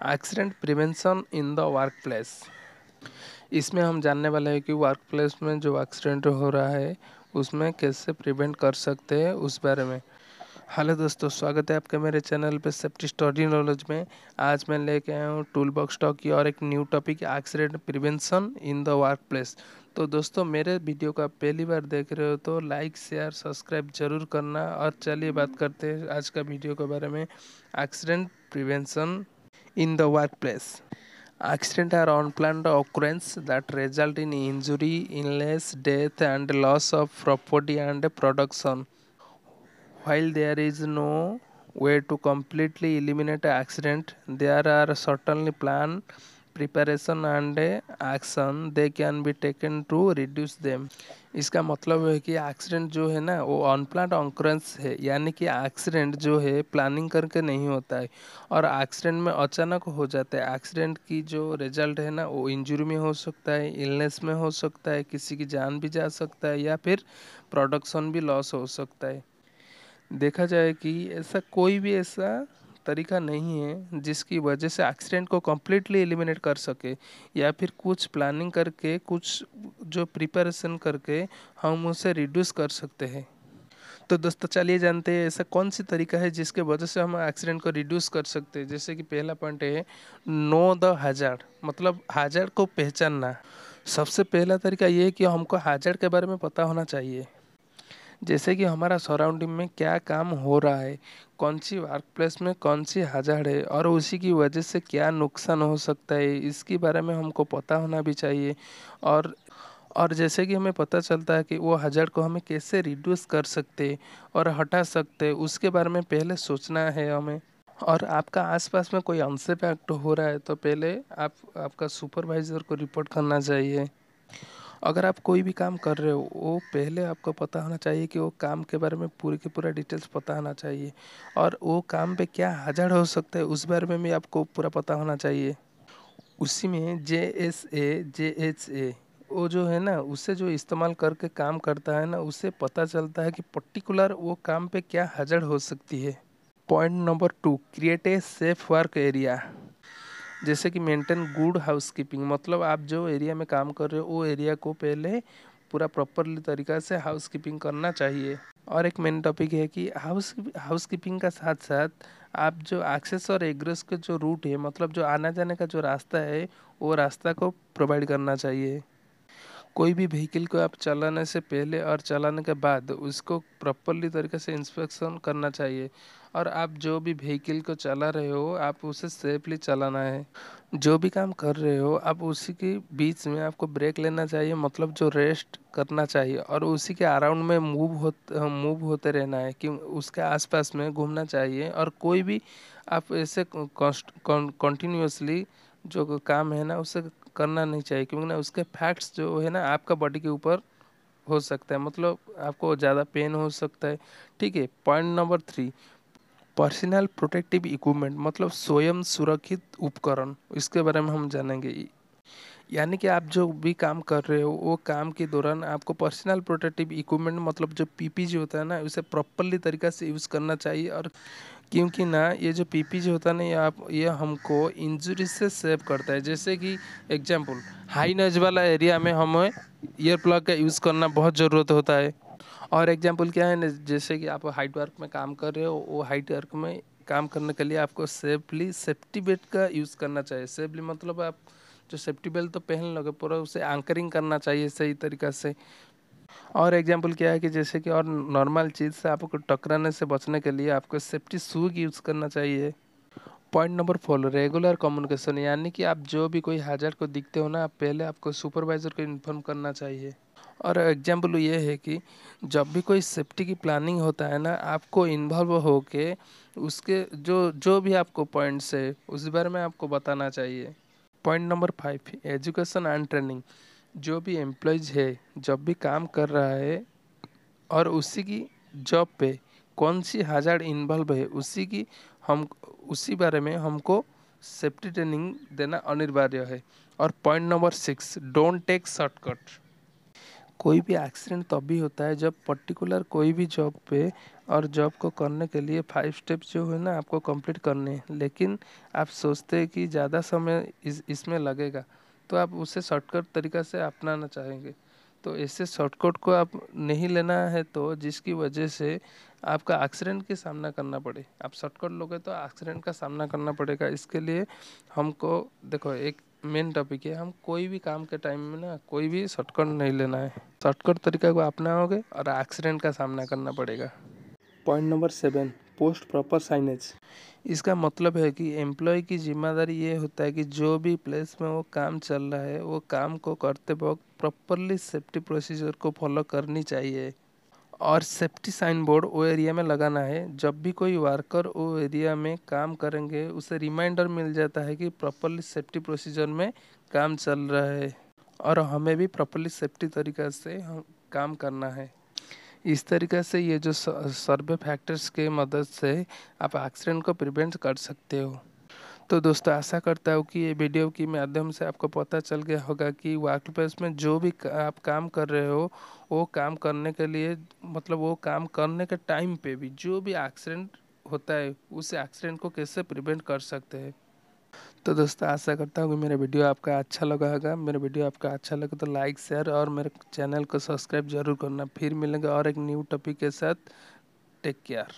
Accident prevention in the work place. इसमें हम जानने वाले हैं कि वर्क प्लेस में जो एक्सीडेंट हो रहा है उसमें कैसे प्रिवेंट कर सकते हैं उस बारे में। हेलो दोस्तों, स्वागत है आपका मेरे चैनल पे सेफ्टी स्टडी नॉलेज में। आज मैं लेके आया हूँ टूल बॉक्स टॉक की और एक new topic accident prevention in the work place. तो दोस्तों, मेरे वीडियो को आप पहली बार देख रहे हो तो लाइक शेयर सब्सक्राइब जरूर करना। और चलिए बात करते हैं आज का वीडियो के बारे में, accident prevention in the workplace. Accidents are unplanned occurrences that result in injury, illness, death, and loss of property and production. While there is no way to completely eliminate accident, there are certainly plan, preparation and action they can be taken to reduce them. इसका मतलब है कि accident जो है ना वो unplanned occurrence है, यानी कि एक्सीडेंट जो है प्लानिंग करके नहीं होता है और एक्सीडेंट में अचानक हो जाता है। एक्सीडेंट की जो रिजल्ट है ना वो इंजरी में हो सकता है, इलनेस में हो सकता है, किसी की जान भी जा सकता है या फिर प्रोडक्शन भी लॉस हो सकता है। देखा जाए कि ऐसा कोई भी ऐसा तरीका नहीं है जिसकी वजह से एक्सीडेंट को कम्प्लीटली एलिमिनेट कर सके या फिर कुछ प्लानिंग करके कुछ जो प्रिपरेशन करके हम उसे रिड्यूस कर सकते हैं। तो दोस्तों चलिए जानते हैं ऐसा कौन सी तरीका है जिसके वजह से हम एक्सीडेंट को रिड्यूस कर सकते हैं। जैसे कि पहला पॉइंट है नो द हैजर्ड, मतलब हैजर्ड को पहचानना। सबसे पहला तरीका ये है कि हमको हैजर्ड के बारे में पता होना चाहिए। जैसे कि हमारा सराउंडिंग में क्या काम हो रहा है, कौन सी वर्क प्लेस में कौन सी हैजर्ड है और उसी की वजह से क्या नुकसान हो सकता है, इसके बारे में हमको पता होना भी चाहिए। और जैसे कि हमें पता चलता है कि वो हैजर्ड को हमें कैसे रिड्यूस कर सकते और हटा सकते, उसके बारे में पहले सोचना है हमें। और आपका आसपास में कोई अनसेफ एक्ट हो रहा है तो पहले आपका सुपरवाइज़र को रिपोर्ट करना चाहिए। अगर आप कोई भी काम कर रहे हो वो पहले आपको पता होना चाहिए कि वो काम के बारे में पूरी की पूरा डिटेल्स पता होना चाहिए और वो काम पे क्या हैजर्ड हो सकता है उस बारे में भी आपको पूरा पता होना चाहिए। उसी में JSA वो जो है ना उससे जो इस्तेमाल करके काम करता है ना उससे पता चलता है कि पर्टिकुलर वो काम पे क्या हैजर्ड हो सकती है। Point number 2, create a safe work area. जैसे कि मेंटेन गुड हाउसकीपिंग, मतलब आप जो एरिया में काम कर रहे हो वो एरिया को पहले पूरा प्रॉपरली तरीका से हाउसकीपिंग करना चाहिए। और एक मेन टॉपिक है कि हाउसकीपिंग का साथ साथ आप जो एक्सेस और एग्रेस के जो रूट है, मतलब जो आना जाने का जो रास्ता है वो रास्ता को प्रोवाइड करना चाहिए। कोई भी व्हीकल को आप चलाने से पहले और चलाने के बाद उसको प्रॉपरली तरीके से इंस्पेक्शन करना चाहिए। और आप जो भी व्हीकल को चला रहे हो आप उसे सेफली चलाना है। जो भी काम कर रहे हो आप उसी के बीच में आपको ब्रेक लेना चाहिए, मतलब जो रेस्ट करना चाहिए और उसी के अराउंड में मूव होते रहना है कि उसके आसपास में घूमना चाहिए। और कोई भी आप ऐसे कंटिन्यूसली जो काम है ना उसे करना नहीं चाहिए, क्योंकि ना उसके फैक्ट्स जो है ना आपका बॉडी के ऊपर हो सकता है, मतलब आपको ज़्यादा पेन हो सकता है। ठीक है। Point number 3, personal protective equipment, मतलब स्वयं सुरक्षित उपकरण, इसके बारे में हम जानेंगे। यानी कि आप जो भी काम कर रहे हो वो काम के दौरान आपको पर्सनल प्रोटेक्टिव इक्विपमेंट, मतलब जो पीपीजी होता है ना उसे प्रॉपरली तरीक़ा से यूज़ करना चाहिए। और क्योंकि ना ये जो पीपीजी होता है ना ये हमको इंजरी से सेव करता है। जैसे कि एग्जांपल, हाई नॉइज वाला एरिया में हमें ईयर प्लग का यूज़ करना बहुत ज़रूरत होता है। और एग्जांपल क्या है ना, जैसे कि आप हाइट वर्क में काम कर रहे हो, वो हाइट वर्क में काम करने के लिए आपको सेफ्टी बेल्ट का यूज़ करना चाहिए। सेफली मतलब आप जो सेफ्टी बेल्ट तो पहन लोगे, पूरा उसे एंकरिंग करना चाहिए सही तरीक़ा से। और एग्जांपल क्या है कि जैसे कि और नॉर्मल चीज़ से आपको टकराने से बचने के लिए आपको सेफ्टी शू यूज़ करना चाहिए। पॉइंट नंबर 4, रेगुलर कम्युनिकेशन, यानी कि आप जो भी कोई हैजर्ड को दिखते हो ना आप पहले आपको सुपरवाइज़र को इन्फॉर्म करना चाहिए। और एग्जांपल ये है कि जब भी कोई सेफ्टी की प्लानिंग होता है ना आपको इन्वॉल्व होके उसके जो जो भी आपको पॉइंट्स है उस बारे में आपको बताना चाहिए। Point number 5, education and training. जो भी एम्प्लॉयज़ है जब भी काम कर रहा है और उसी की जॉब पे कौन सी हैजर्ड इन्वॉल्व है उसी बारे में हमको सेफ्टी ट्रेनिंग देना अनिवार्य है। और point number 6, don't take shortcut. कोई भी एक्सीडेंट तभी होता है जब पर्टिकुलर कोई भी जॉब पे और जॉब को करने के लिए 5 स्टेप्स जो है ना आपको कंप्लीट करने हैं, लेकिन आप सोचते हैं कि ज़्यादा समय इसमें लगेगा, तो आप उसे शॉर्टकट तरीक़ा से अपनाना चाहेंगे। तो ऐसे शॉर्टकट को आप नहीं लेना है तो जिसकी वजह से आपका एक्सीडेंट का सामना करना पड़े। आप शॉर्टकट लोगे तो एक्सीडेंट का सामना करना पड़ेगा। इसके लिए हमको देखो एक मेन टॉपिक है, हम कोई भी काम के टाइम में ना कोई भी शॉर्टकट नहीं लेना है। शॉर्टकट तरीका को अपनाओगे और एक्सीडेंट का सामना करना पड़ेगा। Point number 7, post proper signage. इसका मतलब है कि एम्प्लॉय की जिम्मेदारी ये होता है कि जो भी प्लेस में वो काम चल रहा है वो काम को करते वक्त प्रॉपरली सेफ्टी प्रोसीजर को फॉलो करनी चाहिए और सेफ्टी साइन बोर्ड वो एरिया में लगाना है। जब भी कोई वर्कर वो एरिया में काम करेंगे उसे रिमाइंडर मिल जाता है कि प्रॉपरली सेफ्टी प्रोसीजर में काम चल रहा है और हमें भी प्रॉपरली सेफ्टी तरीक़ा से हम काम करना है। इस तरीक़े से ये जो सर्वे फैक्टर्स के मदद से आप एक्सीडेंट को प्रिवेंट कर सकते हो। तो दोस्तों आशा करता हूँ कि ये वीडियो के माध्यम से आपको पता चल गया होगा कि वर्क प्लेस में जो भी आप काम कर रहे हो वो काम करने के लिए मतलब वो काम करने के टाइम पे भी जो भी एक्सीडेंट होता है उस एक्सीडेंट को कैसे प्रिवेंट कर सकते हैं। तो दोस्तों आशा करता हूँ कि मेरा वीडियो आपका अच्छा लगा होगा। मेरा वीडियो आपका अच्छा लगे तो लाइक शेयर और मेरे चैनल को सब्सक्राइब जरूर करना। फिर मिलेंगे और एक न्यू टॉपिक के साथ। Take care.